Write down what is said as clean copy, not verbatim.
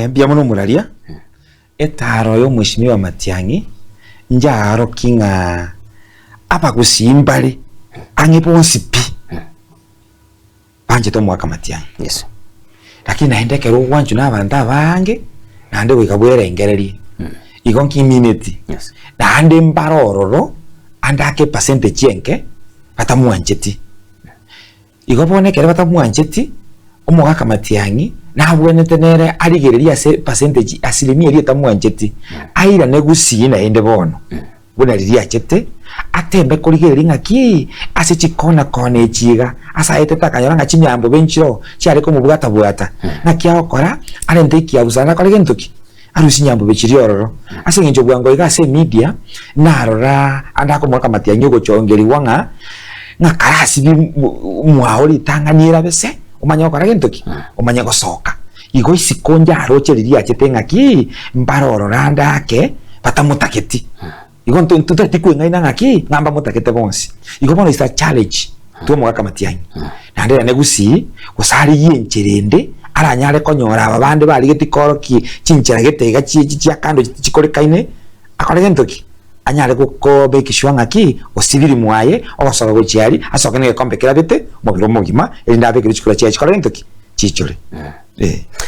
bia muno muraria etaro yo Mheshimiwa Matiang'i njaro kinga apa kusimbali angiponsipi panje to mwaka Matiang'i. Yes. Lakini naendeke ro wanchu na banda bange nande wikabwera ingereri igonki minute. Yes. Nande mbarororo andake percentage yenke batamuanjeti igobone kere batamuanjeti omwaka Matiang'i nabwene tenere arigereria se percentage asilimia iri tamuanjeti aira ne Gusii na ende bono buna riria chete atembe kurigereria ngaki ase chikona kone echiga asa eteta kanyora ngachinyambo benchiro cyare ko mubugata bwata nakia okora arende kia usana kore gentoki arusi nyambo bechiri ororo ase ngenjo bwango igase media narora andako mwaka Matiang'i gochongeri wanga ngakarasi bi mwaori tanganira bese umanya okora gentoki umanya gosoka igo isikonja arocheriria chete ngaki mbaroro randake batamutaketi igo ntutati kwengaina ngaki ngamba mutakete bonsi igo bono isa challenge tu mwaka Matiang'i nande ne Gusii gusari yencherende aranyare konyora abande bari getikoroki chinchera getega chiya kando chikorekaine akore gentoki anyare gukobe kishwanga ki osibiri mwaye obasaba gochiari asoka ne kompe kirabete mobiro mogima erinda be kirichikora chiya chikora gentoki chichore